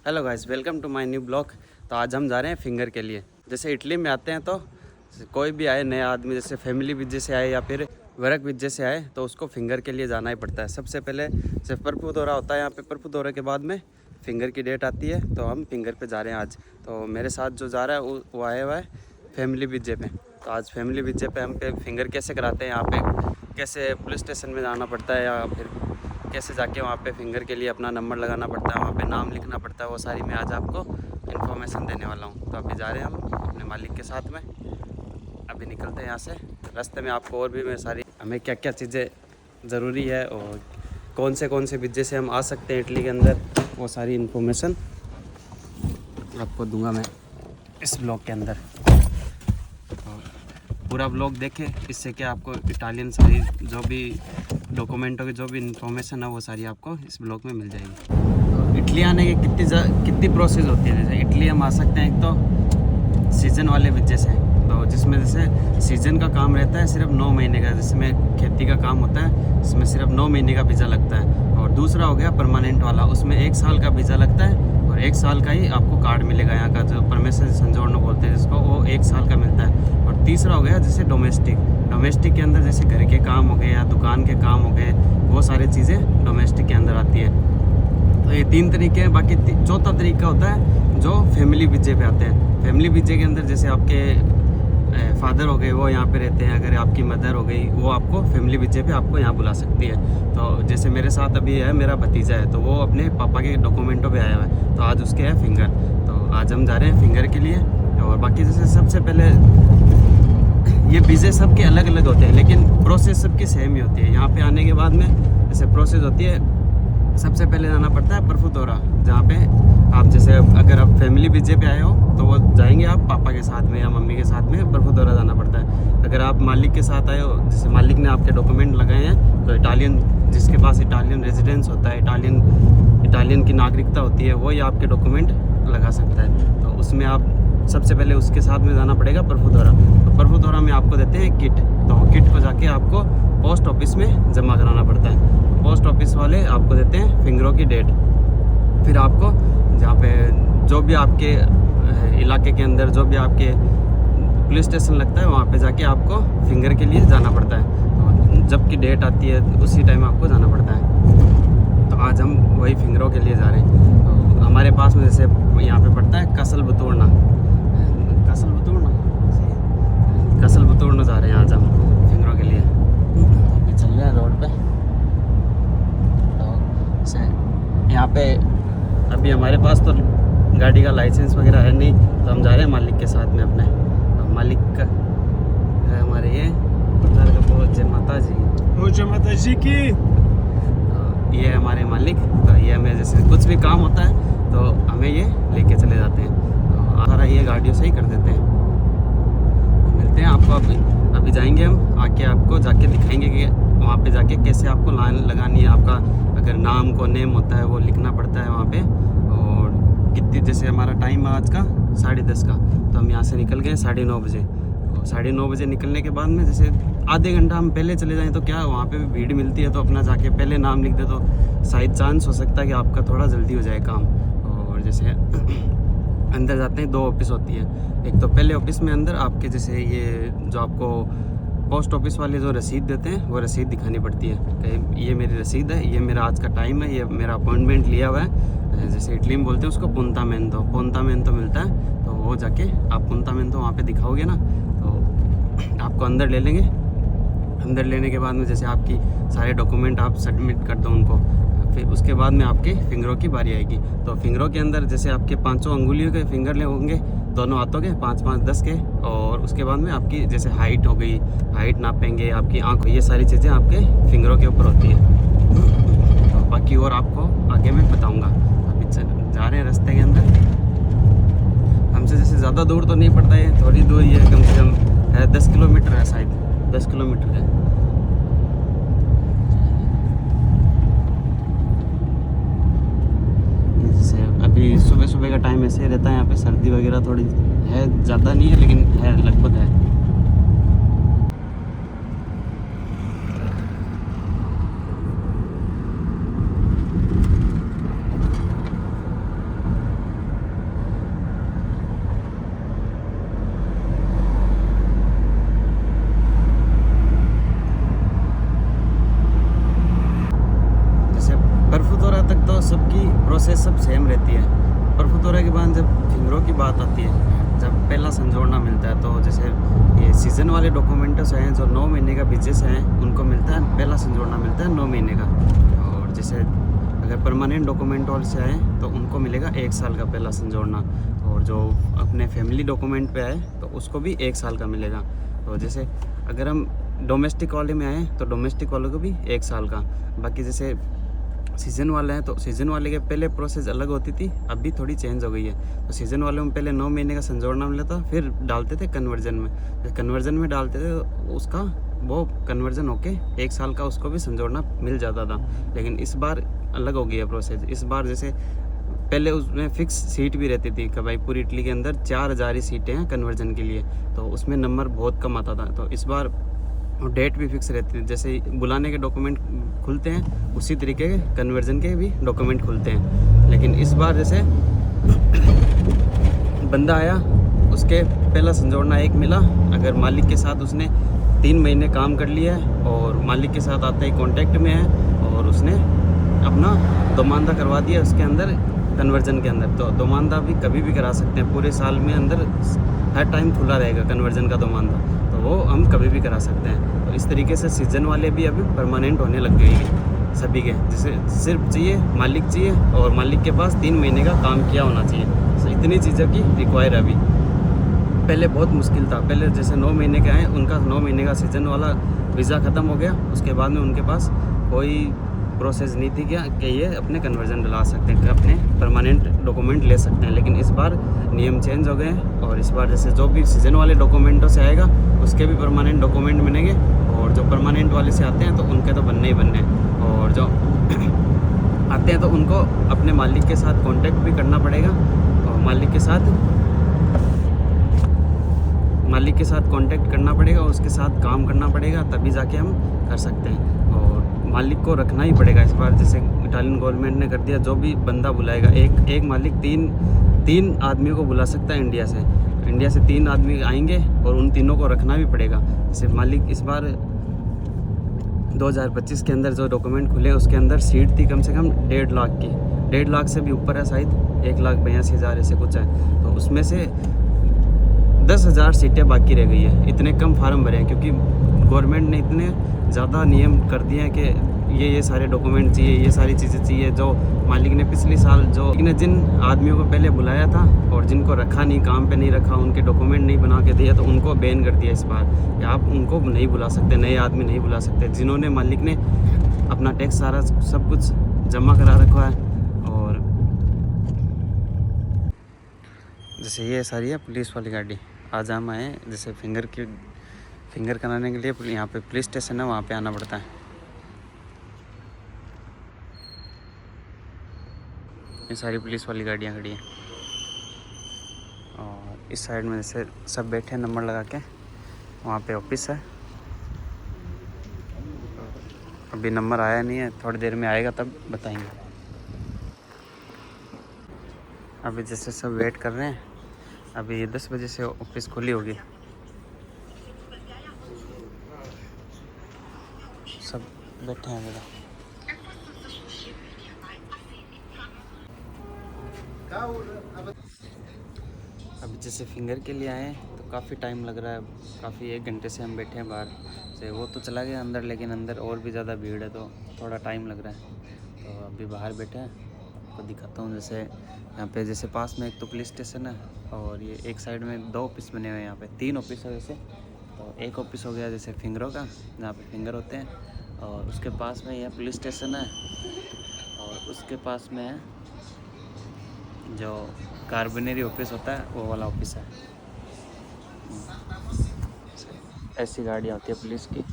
Hello guys, welcome to my new blog. तो आज हम जा रहे हैं फिंगर के लिए। जैसे इटली में आते हैं तो कोई भी आए नया आदमी, जैसे फैमिली वीज़े से आए या फिर वर्क वीज़े से आए, तो उसको फिंगर के लिए जाना ही पड़ता है। सबसे पहले सिर्फ प्रभु दौरा होता है यहाँ पे। प्रभु दौरे के बाद में फिंगर की डेट आती है, तो हम फिंगर पे जा रहे हैं आज। तो मेरे साथ जो जा रहा है वो आया हुआ है फैमिली वीज़े पे। तो आज फैमिली वीज़े पे हम पे फिंगर कैसे कराते हैं, यहाँ पे कैसे पुलिस स्टेशन में जाना पड़ता है या फिर कैसे जाके वहाँ पे फिंगर के लिए अपना नंबर लगाना पड़ता है, वहाँ पे नाम लिखना पड़ता है, वो सारी मैं आज आपको इन्फॉर्मेशन देने वाला हूँ। तो अभी जा रहे हैं हम अपने मालिक के साथ में। अभी निकलते हैं यहाँ से। रास्ते में आपको और भी मैं सारी हमें क्या क्या चीज़ें ज़रूरी है और कौन से वीज़े से हम आ सकते हैं इटली के अंदर, वो सारी इन्फॉर्मेशन आपको दूंगा मैं इस ब्लॉग के अंदर। पूरा ब्लॉग देखें, इससे क्या आपको इटालियन सारी जो भी डॉक्यूमेंटों की जो भी इंफॉर्मेशन है वो सारी आपको इस ब्लॉग में मिल जाएगी। तो इटली आने की कितनी प्रोसेस होती है। जैसे इटली हम आ सकते हैं एक तो सीज़न वाले वीज़े से, तो जिसमें जैसे सीज़न का काम रहता है सिर्फ 9 महीने का, जिसमें खेती का काम होता है, इसमें सिर्फ 9 महीने का वीज़ा लगता है। और दूसरा हो गया परमानेंट वाला, उसमें 1 साल का वीज़ा लगता है और 1 साल का ही आपको कार्ड मिलेगा यहाँ का, जो परमेश्वर संजोड़ना बोलते हैं जिसको, वो 1 साल का मिलता है। और तीसरा हो गया जैसे डोमेस्टिक के अंदर जैसे घर के काम हो गए या दुकान के काम हो गए, वो सारी चीज़ें डोमेस्टिक के अंदर आती है। तो ये 3 तरीके हैं। बाकी चौथा तरीका होता है जो फैमिली वीज़े पे आते हैं। फैमिली वीज़े के अंदर जैसे आपके फादर हो गए वो यहाँ पे रहते हैं, अगर आपकी मदर हो गई वो आपको फैमिली वीज़े पे आपको यहाँ बुला सकती है। तो जैसे मेरे साथ अभी है मेरा भतीजा है, तो वो अपने पापा के डॉक्यूमेंटों पे आया हुआ है, तो आज उसके है फिंगर। तो आज हम जा रहे हैं फिंगर के लिए। और बाकी जैसे सबसे पहले ये वीज़े सबके अलग अलग होते हैं, लेकिन प्रोसेस सबकी सेम ही होती है। यहाँ पे आने के बाद में जैसे प्रोसेस होती है, सबसे पहले जाना पड़ता है प्रभु दौरा, जहाँ पे आप जैसे अगर आप फैमिली वीज़े पे आए हो तो वो जाएंगे आप पापा के साथ में या मम्मी के साथ में प्रभु दौरा जाना पड़ता है। अगर आप मालिक के साथ आए हो, जैसे मालिक ने आपके डॉक्यूमेंट लगाए हैं, तो इटालियन जिसके पास इटालियन रेजिडेंस होता है, इटालियन की नागरिकता होती है, वो ही आपके डॉक्यूमेंट लगा सकता है। तो उसमें आप सबसे पहले उसके साथ में जाना पड़ेगा प्रभु दौरा। तो प्रभु दौरा में आपको देते हैं किट, तो किट को जाके आपको पोस्ट ऑफिस में जमा कराना पड़ता है। पोस्ट ऑफिस वाले आपको देते हैं फिंगरों की डेट। फिर आपको जहाँ पे जो भी आपके इलाके के अंदर जो भी आपके पुलिस स्टेशन लगता है, वहाँ पे जाके आपको फिंगर के लिए जाना पड़ता है। तो जब की डेट आती है उसी टाइम आपको जाना पड़ता है। तो आज हम वही फिंगरों के लिए जा रहे हैं। तो हमारे पास में जैसे यहाँ पे पड़ता है कसल बतूरना जा रहे हैं आज हम फिंगरों के लिए। अभी चल रहे हैं रोड पे। तो यहाँ पे अभी हमारे पास तो गाड़ी का लाइसेंस वगैरह है नहीं, तो हम जा रहे हैं मालिक के साथ में अपने। तो मालिक का है हमारे ये जय माता जी की। तो ये है हमारे मालिक। तो ये हमें जैसे कुछ भी काम होता है तो हमें ये लेके चले जाते हैं, तो सारा ये गाड़ियों से ही कर देते हैं। मिलते हैं आपको अभी जाएंगे हम, आके आपको जाके दिखाएंगे कि वहाँ पे जाके कैसे आपको लाइन लगानी है। आपका अगर नाम को नेम होता है वो लिखना पड़ता है वहाँ पे। और कितनी, जैसे हमारा टाइम है आज का 10:30 का, तो हम यहाँ से निकल गए 9:30 बजे। तो 9:30 बजे निकलने के बाद में जैसे आधे घंटा हम पहले चले जाएँ तो क्या वहाँ पे भी भीड़ मिलती है, तो अपना जाके पहले नाम लिख दे तो शायद चांस हो सकता है कि आपका थोड़ा जल्दी हो जाए काम। और जैसे अंदर जाते हैं 2 ऑफिस होती है। एक तो पहले ऑफिस में अंदर आपके जैसे ये जो आपको पोस्ट ऑफिस वाले जो रसीद देते हैं वो रसीद दिखानी पड़ती है कि ये मेरी रसीद है, ये मेरा आज का टाइम है, ये मेरा अपॉइंटमेंट लिया हुआ है। जैसे इटली में बोलते हैं उसको पुंतामेंतो मिलता है। तो वो जाके आप पुंतामेंतो वहाँ पे दिखाओगे ना, तो आपको अंदर ले लेंगे। अंदर लेने के बाद में जैसे आपकी सारे डॉक्यूमेंट आप सबमिट कर दो उनको, फिर उसके बाद में आपके फिंगरों की बारी आएगी। तो फिंगरों के अंदर जैसे आपके 5 अंगुलियों के फिंगर ले होंगे, दोनों हाथों के 5-5, 10 के। और उसके बाद में आपकी जैसे हाइट हो गई, हाइट नापेंगे, आपकी आँख, ये सारी चीज़ें आपके फिंगरों के ऊपर होती है। तो बाकी और आपको आगे मैं बताऊँगा। अभी जा रहे हैं रास्ते के अंदर। हमसे जैसे ज़्यादा दूर तो नहीं पड़ता है, थोड़ी दूर ही है, कम से कम है 10 किलोमीटर है, शायद 10 किलोमीटर है। अभी सुबह का टाइम ऐसे रहता है यहाँ पे, सर्दी वगैरह थोड़ी है, ज़्यादा नहीं है लेकिन है, लगभग है। सब सेम रहती है। परफुतोरा के बाद जब फिंगरों की बात आती है, जब पहला संजोड़ना मिलता है, तो जैसे ये सीज़न वाले डॉक्यूमेंट्स हैं जो 9 महीने का बिजनेस हैं, उनको मिलता है पहला संजोड़ना मिलता है 9 महीने का। और जैसे अगर परमानेंट डॉक्यूमेंट वाले से आए तो उनको मिलेगा 1 साल का पहला संजोड़ना, और जो अपने फैमिली डॉक्यूमेंट पे आए तो उसको भी 1 साल का मिलेगा। तो जैसे अगर हम डोमेस्टिक वाले में आए तो डोमेस्टिक वाले को भी 1 साल का। बाकी जैसे सीज़न वाले हैं तो सीज़न वाले के पहले प्रोसेस अलग होती थी, अभी थोड़ी चेंज हो गई है। तो सीज़न वाले में पहले 9 महीने का संजोड़ना मिला था, फिर डालते थे कन्वर्जन में, कन्वर्जन में डालते थे तो उसका वो कन्वर्जन होके 1 साल का उसको भी संजोड़ना मिल जाता था। लेकिन इस बार अलग हो गई है प्रोसेस। इस बार जैसे पहले उसमें फिक्स सीट भी रहती थी कि भाई पूरी इटली के अंदर 4000 ही सीटें हैं कन्वर्जन के लिए, तो उसमें नंबर बहुत कम आता था। तो इस बार डेट भी फिक्स रहती है, जैसे बुलाने के डॉक्यूमेंट खुलते हैं उसी तरीके के कन्वर्जन के भी डॉक्यूमेंट खुलते हैं। लेकिन इस बार जैसे बंदा आया, उसके पहला संजोड़ना 1 मिला, अगर मालिक के साथ उसने 3 महीने काम कर लिया है और मालिक के साथ आते ही कॉन्टैक्ट में है और उसने अपना दोमानदा करवा दिया उसके अंदर कन्वर्जन के अंदर, तो दोमानदा भी कभी भी करा सकते हैं, पूरे साल में अंदर हर टाइम खुला रहेगा कन्वर्जन का दोमानदा, तो वो हम कभी भी करा सकते हैं। तो इस तरीके से सीज़न वाले भी अभी परमानेंट होने लग गई है सभी के, जिसे सिर्फ चाहिए मालिक चाहिए और मालिक के पास 3 महीने का काम किया होना चाहिए। तो इतनी चीज़ों की रिक्वायर अभी, पहले बहुत मुश्किल था। पहले जैसे 9 महीने के आए, उनका 9 महीने का सीज़न वाला वीज़ा ख़त्म हो गया, उसके बाद में उनके पास कोई प्रोसेस नहीं थी क्या कि ये अपने कन्वर्जन दिला सकते हैं, कि अपने परमानेंट डॉक्यूमेंट ले सकते हैं। लेकिन इस बार नियम चेंज हो गए हैं और इस बार जैसे जो भी सीज़न वाले डॉक्यूमेंटों से आएगा उसके भी परमानेंट डॉक्यूमेंट मिलेंगे, और जो परमानेंट वाले से आते हैं तो उनके तो बनने ही बनने हैं, और जो आते हैं तो उनको अपने मालिक के साथ कॉन्टैक्ट भी करना पड़ेगा, और मालिक के साथ कांटेक्ट करना पड़ेगा, उसके साथ काम करना पड़ेगा, तभी जाके हम कर सकते हैं। और मालिक को रखना ही पड़ेगा इस बार, जैसे इटालियन गवर्नमेंट ने कर दिया, जो भी बंदा बुलाएगा एक मालिक तीन आदमियों को बुला सकता है इंडिया से 3 आदमी आएंगे और उन तीनों को रखना भी पड़ेगा। जैसे मालिक इस बार 2025 के अंदर जो डॉक्यूमेंट खुले उसके अंदर सीट थी कम से कम 1.5 लाख की, 1.5 लाख से भी ऊपर है शायद, 1,82,000 ऐसे कुछ है। तो उसमें से 10,000 सीटें बाकी रह गई है, इतने कम फार्म भरे हैं, क्योंकि गवर्नमेंट ने इतने ज़्यादा नियम कर दिए हैं कि ये सारे डॉक्यूमेंट चाहिए, ये सारी चीज़ें चाहिए। जो मालिक ने पिछले साल जिन आदमियों को पहले बुलाया था और जिनको रखा नहीं, काम पे नहीं रखा, उनके डॉक्यूमेंट नहीं बना के दिए, तो उनको बैन कर दिया इस बार कि आप उनको नहीं बुला सकते, नए आदमी नहीं बुला सकते। जिन्होंने मालिक ने अपना टैक्स सारा सब कुछ जमा करा रखा है। और जैसे ये सारी है पुलिस वाली गाड़ी, आज हम आए जैसे फिंगर कराने के लिए, यहाँ पे पुलिस स्टेशन है, वहाँ पे आना पड़ता है। ये सारी पुलिस वाली गाड़ियाँ खड़ी हैं, और इस साइड में जैसे सब बैठे हैं नंबर लगा के, वहाँ पे ऑफिस है। अभी नंबर आया नहीं है, थोड़ी देर में आएगा तब बताएंगे। अभी जैसे सब वेट कर रहे हैं, अभी 10 बजे से ऑफिस खुली होगी, सब बैठे हैं मेरा। अभी जैसे फिंगर के लिए आए तो काफ़ी टाइम लग रहा है, काफ़ी 1 घंटे से हम बैठे हैं बाहर से। वो तो चला गया अंदर, लेकिन अंदर और भी ज़्यादा भीड़ है तो थोड़ा टाइम लग रहा है। तो अभी बाहर बैठे हैं, आपको दिखाता हूँ। जैसे यहाँ पे जैसे पास में एक तो पुलिस स्टेशन है, और ये एक साइड में 2 ऑफिस बने हुए हैं, यहाँ पे 3 ऑफिस है वैसे। तो एक ऑफिस हो गया जैसे फिंगरों का, जहाँ पे फिंगर होते हैं, और उसके पास में यह पुलिस स्टेशन है, और उसके पास में है जो कार्बनरी ऑफिस होता है वो वाला ऑफिस है। ऐसी गाड़ियाँ होती है पुलिस की।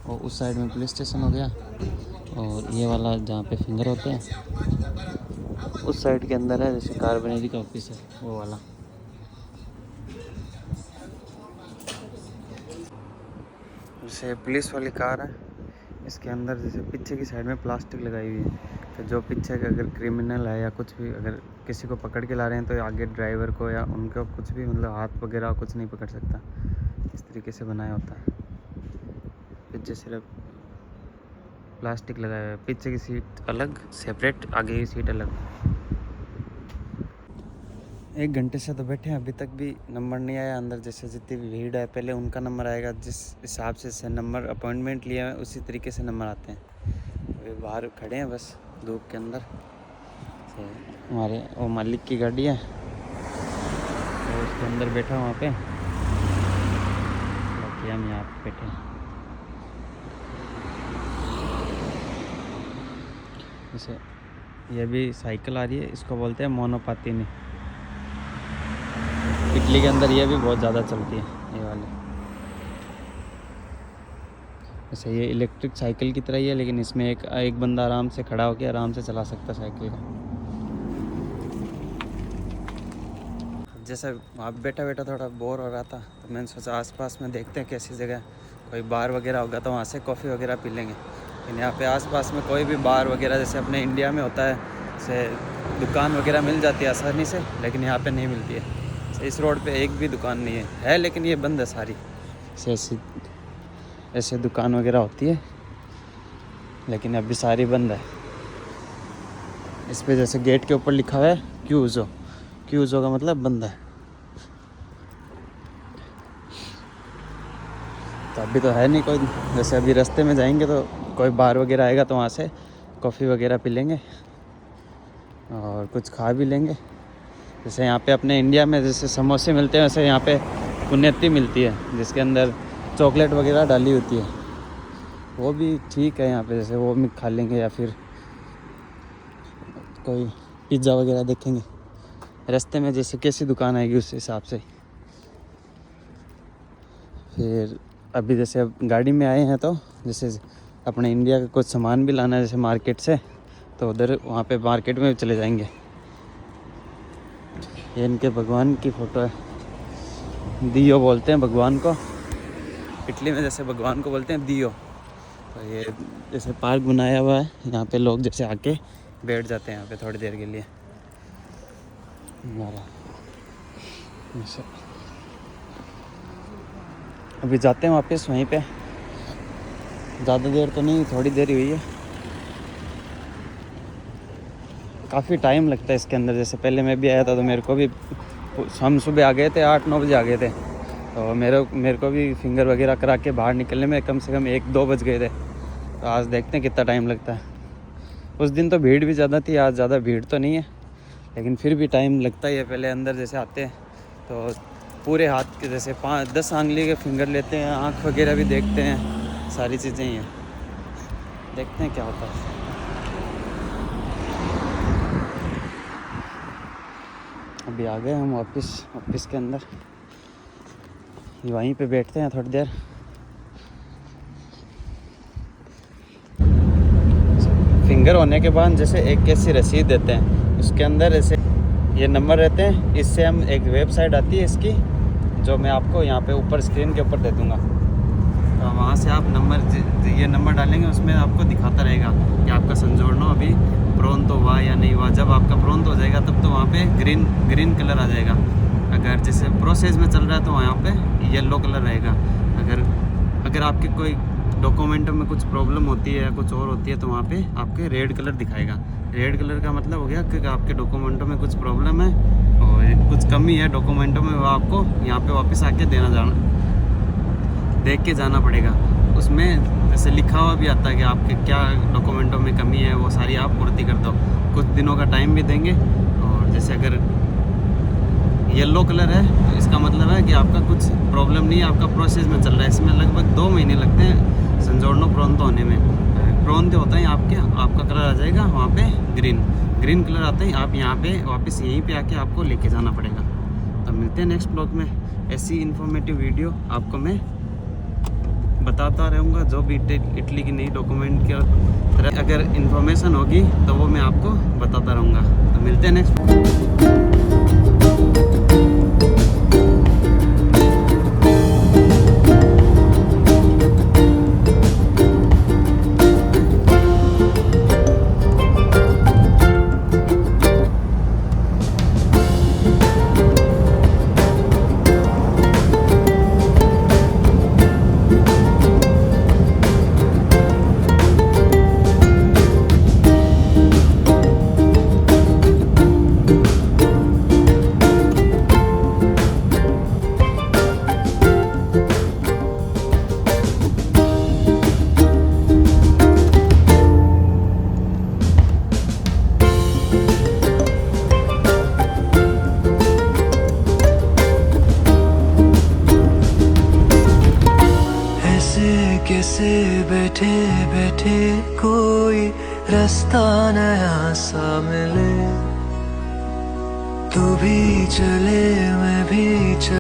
और उस साइड में पुलिस स्टेशन हो गया, और ये वाला जहाँ पे फिंगर होते हैं उस साइड के अंदर है जैसे कार्बनरी का ऑफिस है वो वाला। जैसे पुलिस वाली कार है, इसके अंदर जैसे पीछे की साइड में प्लास्टिक लगाई हुई है, तो जो पीछे का अगर क्रिमिनल है या कुछ भी, अगर किसी को पकड़ के ला रहे हैं तो आगे ड्राइवर को या उनको कुछ भी मतलब हाथ वगैरह कुछ नहीं पकड़ सकता, इस तरीके से बनाया होता है। पीछे सिर्फ प्लास्टिक लगाया हुआ है, पीछे की सीट अलग सेपरेट, आगे की सीट अलग। 1 घंटे से तो बैठे हैं, अभी तक भी नंबर नहीं आया अंदर। जैसे जितनी भी भीड़ है पहले उनका नंबर आएगा, जिस हिसाब से नंबर अपॉइंटमेंट लिया है उसी तरीके से नंबर आते हैं। अभी बाहर खड़े हैं बस धूप के अंदर। तो हमारे वो मालिक की गाड़ी है, तो उसके अंदर बैठा वहाँ पे, बाकी हम यहाँ पे बैठे हैं। जैसे ये भी साइकिल आ रही है, इसको बोलते हैं मोनोपातिनी। इटली के अंदर ये भी बहुत ज़्यादा चलती है ये वाली। जैसे ये इलेक्ट्रिक साइकिल की तरह ही है, लेकिन इसमें एक बंदा आराम से खड़ा होकर आराम से चला सकता है साइकिल का। जैसा वहाँ बैठा बैठा थोड़ा बोर हो रहा था, तो मैंने सोचा आसपास में देखते हैं कैसी जगह, कोई बार वगैरह होगा तो वहाँ से कॉफ़ी वगैरह पी लेंगे। लेकिन यहाँ पे आसपास में कोई भी बार वगैरह जैसे अपने इंडिया में होता है, जैसे दुकान वगैरह मिल जाती है आसानी से, लेकिन यहाँ पे नहीं मिलती है। इस रोड पे एक भी दुकान नहीं है, लेकिन ये बंद है सारी। ऐसे दुकान वगैरह होती है, लेकिन अभी सारी बंद है। इस पे जैसे गेट के ऊपर लिखा हुआ है क्यूजो, क्यूजो का मतलब बंद है। तो अभी तो है नहीं कोई। जैसे अभी रास्ते में जाएंगे तो कोई बार वगैरह आएगा तो वहाँ से कॉफ़ी वगैरह पी लेंगे और कुछ खा भी लेंगे। जैसे यहाँ पे अपने इंडिया में जैसे समोसे मिलते हैं, वैसे यहाँ पे पुनेती मिलती है जिसके अंदर चॉकलेट वगैरह डाली होती है, वो भी ठीक है यहाँ पे। जैसे वो भी खा लेंगे या फिर कोई पिज़्ज़ा वगैरह देखेंगे रास्ते में, जैसे कैसी दुकान आएगी उस हिसाब से। फिर अभी जैसे अब गाड़ी में आए हैं तो जैसे अपने इंडिया का कुछ सामान भी लाना है जैसे मार्केट से, तो उधर वहाँ पे मार्केट में चले जाएंगे। ये इनके भगवान की फ़ोटो है, दियो बोलते हैं भगवान को। इटली में जैसे भगवान को बोलते हैं दियो। तो ये जैसे पार्क बनाया हुआ है, यहाँ पे लोग जैसे आके बैठ जाते हैं यहाँ पे थोड़ी देर के लिए। अभी जाते हैं वापस वहीं पे, ज़्यादा देर तो नहीं, थोड़ी देर ही हुई है। काफ़ी टाइम लगता है इसके अंदर। जैसे पहले मैं भी आया था तो मेरे को भी, हम सुबह आ गए थे 8-9 बजे आ गए थे, तो मेरे को भी फिंगर वगैरह करा के बाहर निकलने में कम से कम 1-2 बज गए थे। तो आज देखते हैं कितना टाइम लगता है। उस दिन तो भीड़ भी ज़्यादा थी, आज ज़्यादा भीड़ तो नहीं है, लेकिन फिर भी टाइम लगता ही है। पहले अंदर जैसे आते हैं तो पूरे हाथ के जैसे 5-10 आंगली के फिंगर लेते हैं, आँख वगैरह भी देखते हैं, सारी चीज़ें ही हैं। देखते हैं क्या होता है। अभी आ गए हम ऑफिस के अंदर, वहीं पे बैठते हैं थोड़ी देर। फिंगर होने के बाद जैसे एक कैसी रसीद देते हैं, उसके अंदर ऐसे ये नंबर रहते हैं। इससे हम एक वेबसाइट आती है इसकी, जो मैं आपको यहाँ पे ऊपर स्क्रीन के ऊपर दे दूँगा। तो वहाँ से आप ये नंबर डालेंगे, उसमें आपको दिखाता रहेगा कि आपका संजोड़ना अभी प्रोंतो हुआ या नहीं हुआ। जब आपका प्रोंतो हो जाएगा तब तो वहाँ पे ग्रीन कलर आ जाएगा। अगर जैसे प्रोसेस में चल रहा है तो वहाँ पे येलो कलर रहेगा। अगर आपके कोई डॉक्यूमेंटों में कुछ प्रॉब्लम होती है या कुछ और होती है तो वहाँ पे आपके रेड कलर दिखाएगा। रेड कलर का मतलब हो गया कि आपके डॉक्यूमेंटों में कुछ प्रॉब्लम है और कुछ कमी है डॉक्यूमेंटों में, वो आपको यहाँ पे वापस आके देख के जाना पड़ेगा। उसमें जैसे लिखा हुआ भी आता है कि आपके क्या डॉक्यूमेंटों में कमी है, वो सारी आप पूर्ति कर दो। कुछ दिनों का टाइम भी देंगे। और जैसे अगर येलो कलर है तो इसका मतलब है कि आपका कुछ प्रॉब्लम नहीं है, आपका प्रोसेस में चल रहा है। इसमें लगभग 2 महीने लगते हैं संजोड़नो प्रोंतो होने में। प्रोंतो होता है आपका कलर आ जाएगा वहाँ पे ग्रीन कलर आता है। आप यहाँ पे वापस यहीं पे आके आपको लेके जाना पड़ेगा। तो मिलते हैं नेक्स्ट ब्लॉग में। ऐसी इन्फॉर्मेटिव वीडियो आपको मैं बताता रहूँगा, जो भी इटली की नई डॉक्यूमेंट की तरह अगर इन्फॉर्मेशन होगी तो वो मैं आपको बताता रहूँगा। तो मिलते हैं नेक्स्ट। जैसे बैठे बैठे कोई रास्ता नया सा मिले, तू भी चले मैं भी चले।